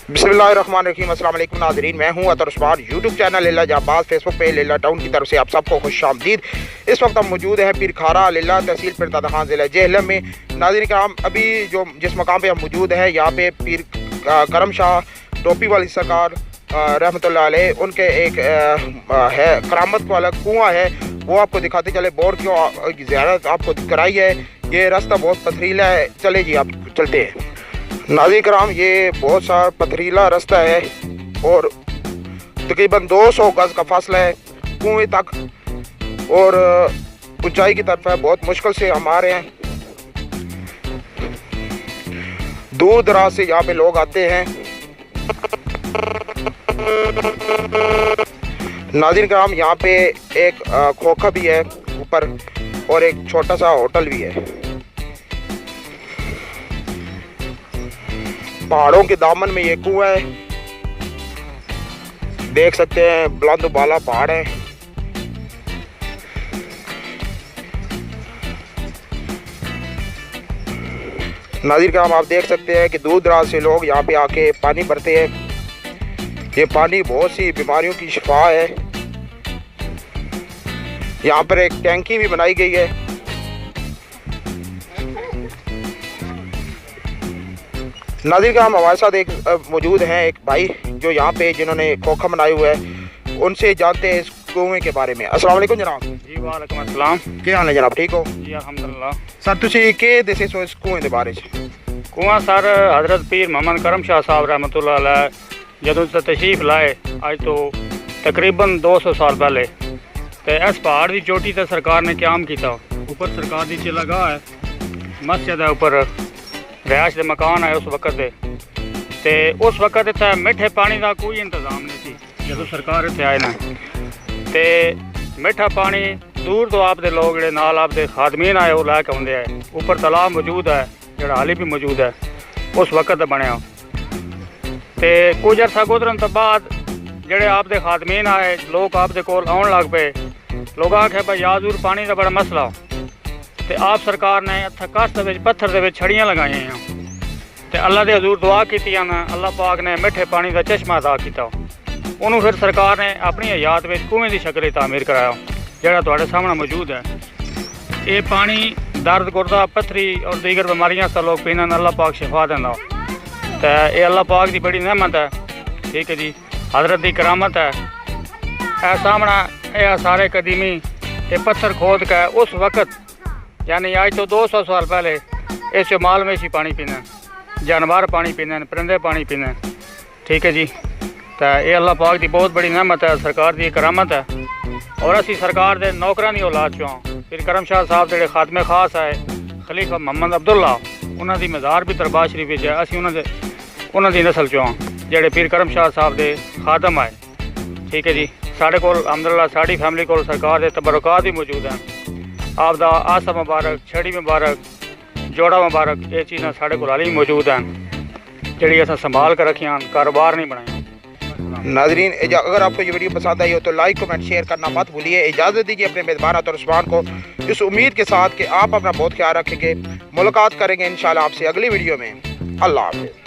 बिस्मिल्लाहिर्रहमानिर्रहीम। अस्सलाम वालेकुम नाज़रीन, मैं हूं अतर उस्मान। यूट्यूब चैनल लीला जाबाज, फेसबुक पे लीला टाउन की तरफ से आप सबको खुशामदीद। इस वक्त हम मौजूद हैं पीर खारा लीला तहसील पिरदादखान ज़िला जेहलम में। नाज़रीन कराम, अभी जिस मकाम पे हम मौजूद हैं, यहाँ पे पीर करम शाह टोपी वाली सरकार रहमतुल्लाह अलैह उनके एक है करामत वाला कुआँ है, वो आपको दिखाते चले। बोर्ड की ज़ियारत आपको कराई है। ये रास्ता बहुत पथरीला है, चले जी आप चलते हैं। नाज़रीन कराम, ये बहुत सा पथरीला रास्ता है और तकरीबन 200 गज़ का फासला है कुएं तक और ऊंचाई की तरफ है। बहुत मुश्किल से हम आ रहे हैं। दूर दराज से यहाँ पे लोग आते हैं। नाज़रीन कराम, यहाँ पे एक खोखा भी है ऊपर और एक छोटा सा होटल भी है। पहाड़ों के दामन में ये कुआं है, देख सकते हैं, बुलंद बाला पहाड़ है। नाज़रीन कराम, आप देख सकते हैं कि दूर दराज से लोग यहाँ पे आके पानी भरते हैं। ये पानी बहुत सी बीमारियों की शिफा है। यहाँ पर एक टैंकी भी बनाई गई है। नाज़रीन का हमारे साथ एक मौजूद हैं एक भाई जो यहाँ पे जिन्होंने खोखा बनाए हुए है, उनसे जानते हैं इस कुएं के बारे में। अस्सलाम वालेकुम जनाब। जी वालेकुम अस्सलाम। क्या हाल है जनाब, ठीक हो? जी अल्हम्दुलिल्लाह। सर तुसी के दसे सो इस कुएं के बारे च? कुआं सर हज़रत पीर मोहम्मद करम शाह साहब रहमतुल्लाह अलैह जदों से तशरीफ लाए आज तो तकरीबन 200 साल पहले, तो इस पहाड़ की चोटी ते सरकार ने क्याम किया। ऊपर सरकार की चिलागाह है, मस्जिद है, ऊपर रिहायश के मकान है उस वक्त ते उस वक्त इतना मिठे पानी का कोई इंतजाम नहीं थी। जदों सरकार इतने आए ना ते मिठा पानी दूर तो आपके लोग जो नाल आपके खादमीन आए वो लैके आते हैं। ऊपर तालाब मौजूद है जोड़ा हाली भी मौजूद है, उस वक्त बनया। तो कुछ अरसा गुजरन तो बाद जोड़े आपके खादमीन आए, लोग आपके कोल आउन लग पे। लोग आखे भाई याजूर पानी का बड़ा मसला, तो आप सरकार ने इतना कस पत्थर के छड़ियाँ लगाई हैं तो अल्लाह के हजूर दुआ की ना, अल्लाह पाक ने मिठे पानी का चश्मा अदा किया। उन्होंने फिर सरकार ने अपनी हयात में कुएं की शक्ल तामीर कराया जोड़ा तुहाडे सामने मौजूद है। ये पानी दर्द गुर्दा पत्थरी और दीगर बीमारियां से लोग पीना, अल्लाह पाक शिफा देना। तो ये अल्लाह पाक की बड़ी नेमत है, ठीक है जी, हजरत की करामत है। ए सामना यह सारे कदीमी ये पत्थर खोद के उस वक्त यानी आज तो 200 साल पहले इस माल में पानी पीना, जानवर पानी पीने, परिंदे पानी पीने, ठीक है जी। तो ये अल्लाह पाक की बहुत बड़ी नेमत है, सरकार की करामत है। और असी सरकार के नौकरां की औलाद चों पीर करम शाह साहब जोड़े खातमे खास है खलीफा मोहम्मद अब्दुल्ला, उन्होंने मज़ार भी दरबार शरीफ है। असी उन्होंने नस्ल चों जोड़े पीर करम शाह साहब के खादम आए, ठीक है जी। साढ़े कोल अल्हम्दुलिल्लाह साड़ी फैमिली को सरकार के तबरुकात भी मौजूद हैं। आपका आसा मुबारक, छड़ी मुबारक, जोड़ा मुबारक, ये चीज़ा साढ़े को हाली मौजूद हैं जी अस संभाल कर रखियां, कारोबार नहीं बनाया। नाज़रीन अगर आपको ये वीडियो पसंद आई हो तो लाइक कमेंट शेयर करना मत भूलिए। इजाज़त दीजिए अपने मेज़बान अतर उस्मान को इस उम्मीद के साथ कि आप अपना बहुत ख्याल रखेंगे। मुलाकात करेंगे इंशाल्लाह आपसे अगली वीडियो में। अल्लाह हाफ़िज़।